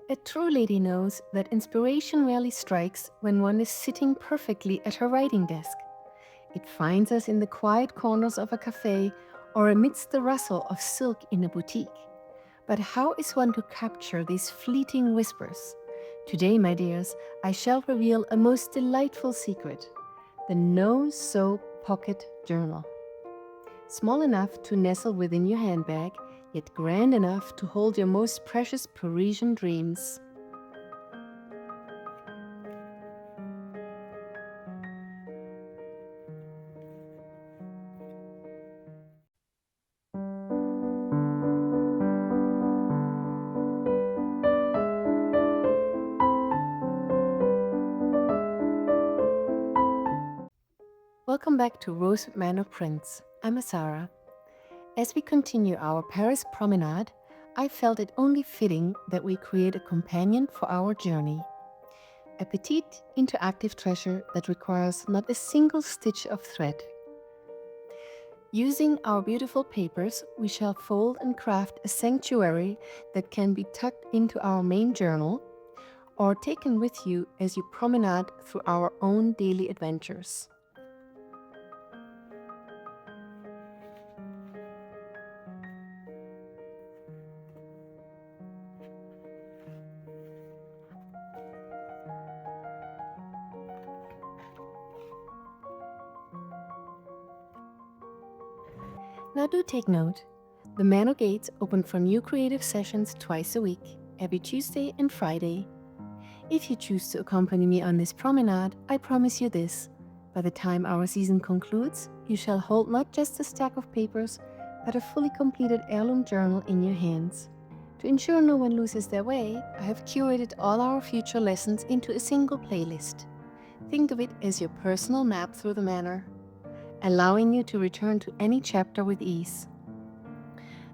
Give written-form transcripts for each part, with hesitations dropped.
A true lady knows that inspiration rarely strikes when one is sitting perfectly at her writing desk. It finds us in the quiet corners of a cafe or amidst the rustle of silk in a boutique. But how is one to capture these fleeting whispers? Today, my dears, I shall reveal a most delightful secret: the no-sew pocket journal. Small enough to nestle within your handbag, yet grand enough to hold your most precious Parisian dreams. Welcome back to Rosewood Manor Prints. I'm Asara. As we continue our Paris Promenade, I felt it only fitting that we create a companion for our journey. A petite, interactive treasure that requires not a single stitch of thread. Using our beautiful papers, we shall fold and craft a sanctuary that can be tucked into our main journal or taken with you as you promenade through our own daily adventures. Now do take note, the Manor gates open for new creative sessions twice a week, every Tuesday and Friday. If you choose to accompany me on this promenade, I promise you this: by the time our season concludes, you shall hold not just a stack of papers, but a fully completed heirloom journal in your hands. To ensure no one loses their way, I have curated all our future lessons into a single playlist. Think of it as your personal map through the Manor, allowing you to return to any chapter with ease.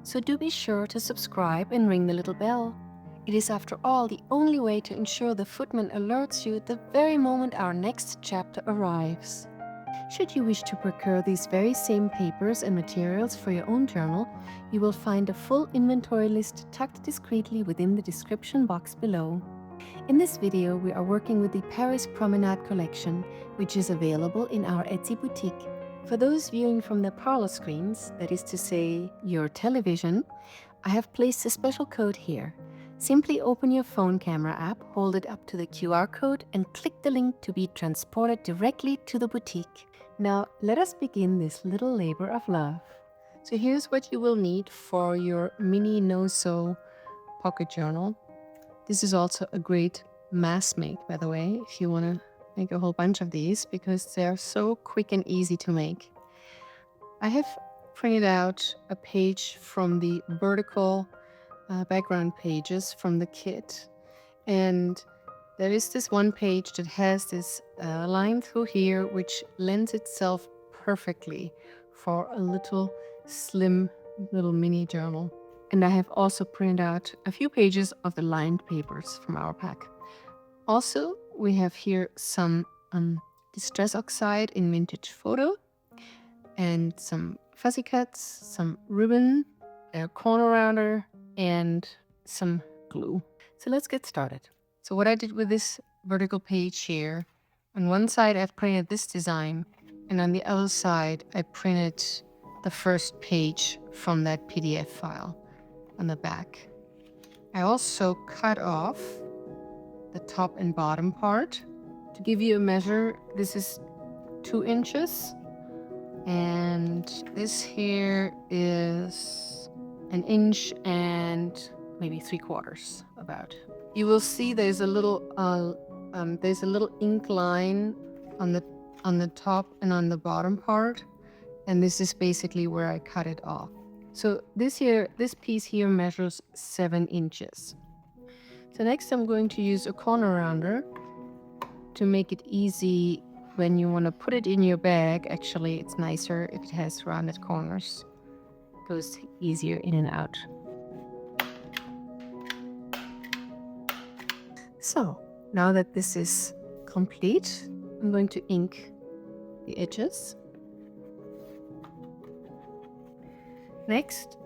So do be sure to subscribe and ring the little bell. It is, after all, the only way to ensure the footman alerts you the very moment our next chapter arrives. Should you wish to procure these very same papers and materials for your own journal, you will find a full inventory list tucked discreetly within the description box below. In this video, we are working with the Paris Promenade Collection, which is available in our Etsy boutique. For those viewing from their parlor screens, that is to say, your television, I have placed a special code here. Simply open your phone camera app, hold it up to the QR code, and click the link to be transported directly to the boutique. Now, let us begin this little labor of love. So here's what you will need for your mini no-sew pocket journal. This is also a great mass make, by the way, if you want to make a whole bunch of these, because they're so quick and easy to make. I have printed out a page from the vertical background pages from the kit, and there is this one page that has this line through here which lends itself perfectly for a little slim little mini journal. And I have also printed out a few pages of the lined papers from our pack. Also, we have here some distress oxide in vintage photo, and some fuzzy cuts, some ribbon, a corner rounder, and some glue. So let's get started. So what I did with this vertical page here, on one side I've printed this design, and on the other side I printed the first page from that PDF file on the back. I also cut off the top and bottom part. To give you a measure, this is 2 inches, and this here is 1 inch and maybe 3/4 about. You will see there's a little ink line on the top and on the bottom part, and this is basically where I cut it off. So this piece here measures 7 inches. So next I'm going to use a corner rounder to make it easy when you want to put it in your bag. Actually, it's nicer if it has rounded corners. It goes easier in and out. So now that this is complete, I'm going to ink the edges. Next,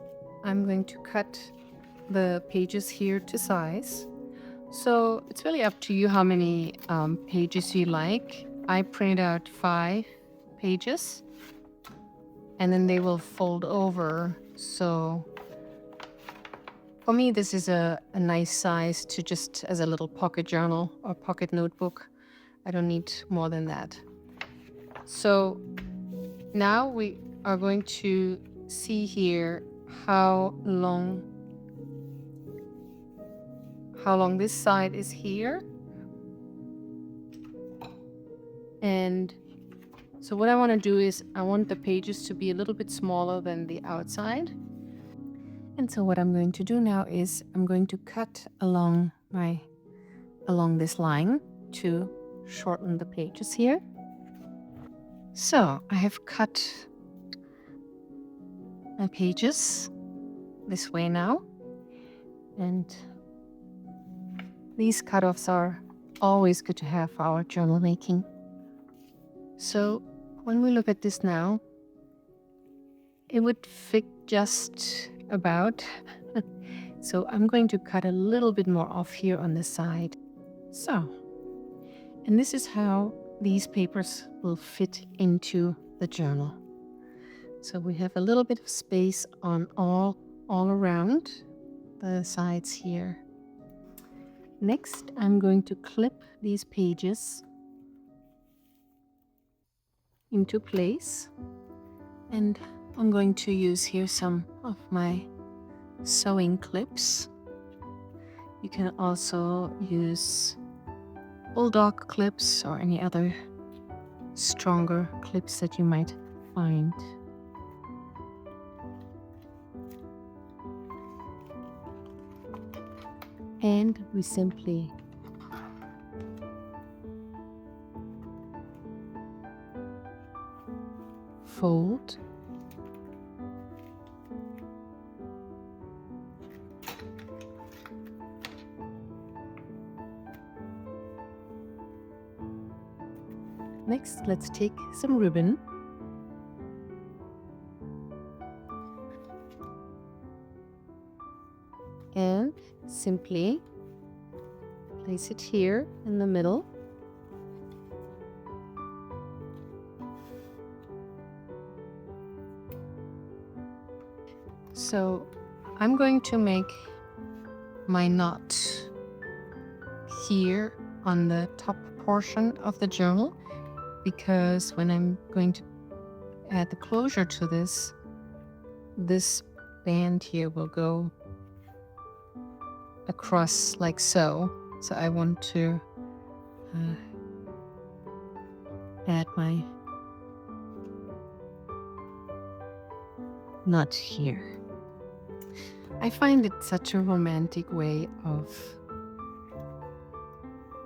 I'm going to cut the pages here to size. So it's really up to you how many pages you like. I print out 5 pages and then they will fold over. So for me, this is a nice size to just as a little pocket journal or pocket notebook. I don't need more than that. So now we are going to see here how long this side is here. And so what I want to do is I want the pages to be a little bit smaller than the outside. And so what I'm going to do now is I'm going to cut along this line to shorten the pages here. So I have cut my pages this way now, and these cutoffs are always good to have for our journal making. So when we look at this now, it would fit just about. So I'm going to cut a little bit more off here on the side. So, and this is how these papers will fit into the journal. So we have a little bit of space on all around the sides here. Next, I'm going to clip these pages into place, and I'm going to use here some of my sewing clips. You can also use bulldog clips or any other stronger clips that you might find. And we simply fold Next, let's take some ribbon and simply place it here in the middle. So I'm going to make my knot here on the top portion of the journal, because when I'm going to add the closure to this band here will go across like so. So I want to add my knot here. I find it such a romantic way of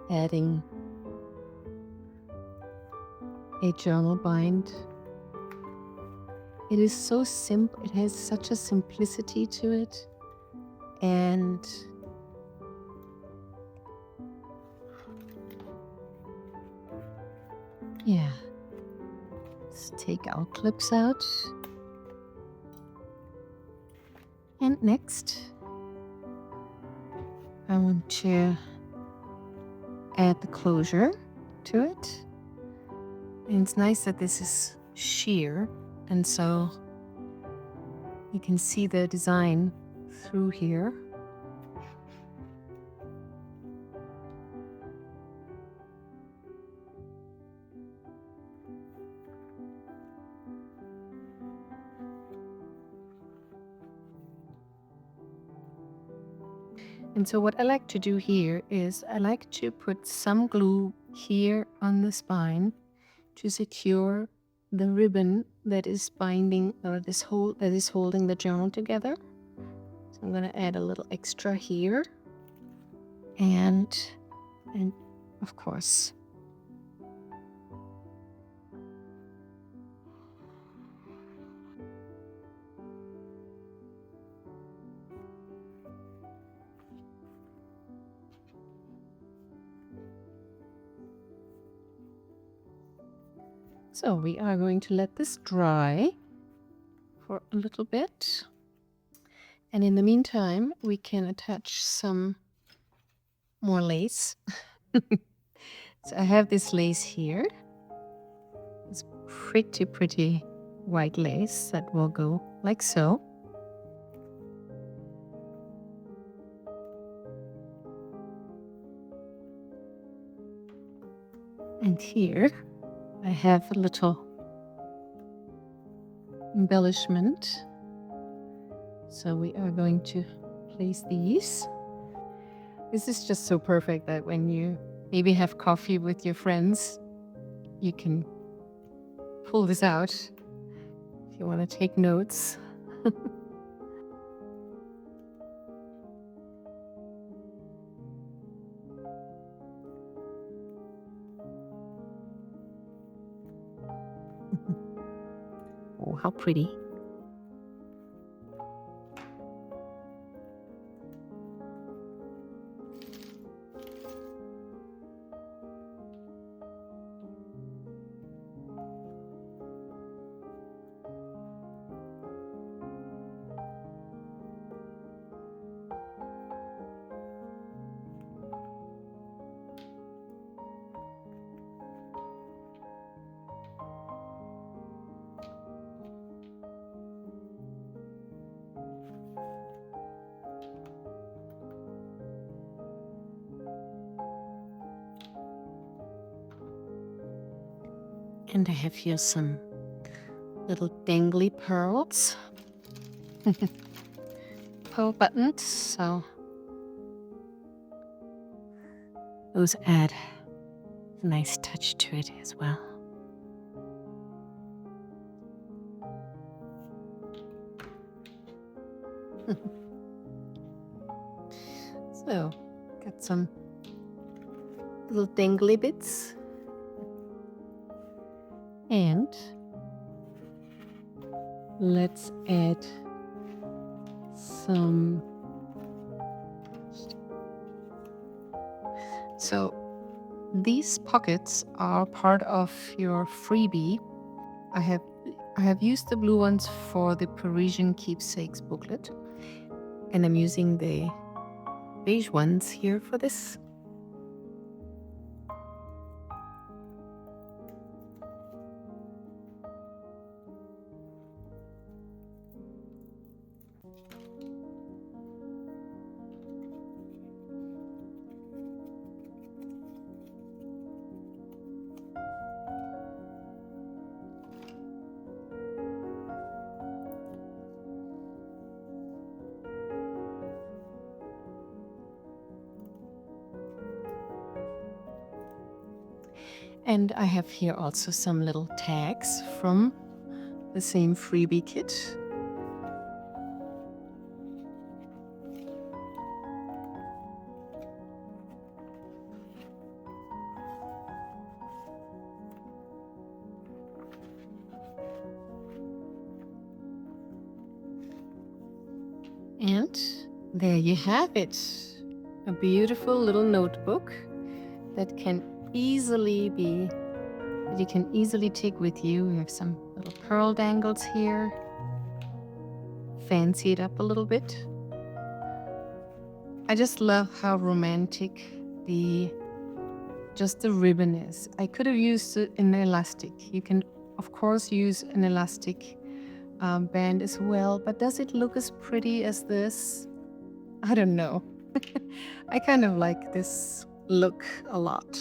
adding a journal bind. It is so simple, it has such a simplicity to it, and yeah, let's take our clips out. And next, I want to add the closure to it. And it's nice that this is sheer, and so you can see the design through here. And so what I like to do here is I like to put some glue here on the spine to secure the ribbon that is binding, or that is holding the journal together. So I'm going to add a little extra here, and of course so we are going to let this dry for a little bit. And in the meantime, we can attach some more lace. So I have this lace here. It's pretty white lace that will go like so. And here I have a little embellishment. So we are going to place these. This is just so perfect that when you maybe have coffee with your friends, you can pull this out if you want to take notes. Oh, how pretty. And I have here some little dangly pearls. Pearl buttons, so those add a nice touch to it as well. So, got some little dangly bits. And let's add some. So these pockets are part of your freebie. I have used the blue ones for the Parisian keepsakes booklet, and I'm using the beige ones here for this. And I have here also some little tags from the same freebie kit. And there you have it. A beautiful little notebook that you can easily take with you. We have some little pearl dangles here. Fancy it up a little bit. I just love how romantic the ribbon is. I could have used an elastic. You can of course use an elastic band as well, but does it look as pretty as this? I don't know. I kind of like this look a lot.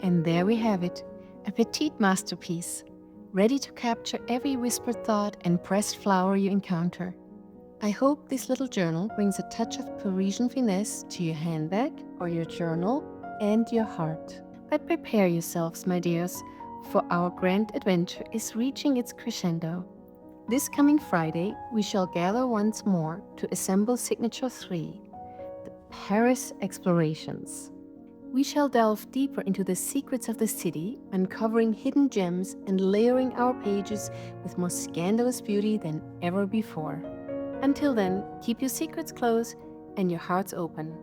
And there we have it, a petite masterpiece, ready to capture every whispered thought and pressed flower you encounter. I hope this little journal brings a touch of Parisian finesse to your handbag or your journal and your heart. But prepare yourselves, my dears, for our grand adventure is reaching its crescendo. This coming Friday, we shall gather once more to assemble Signature 3, the Paris explorations. We shall delve deeper into the secrets of the city, uncovering hidden gems and layering our pages with more scandalous beauty than ever before. Until then, keep your secrets close and your hearts open.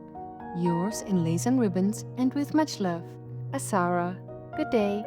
Yours in lace and ribbons and with much love, Asara. Good day.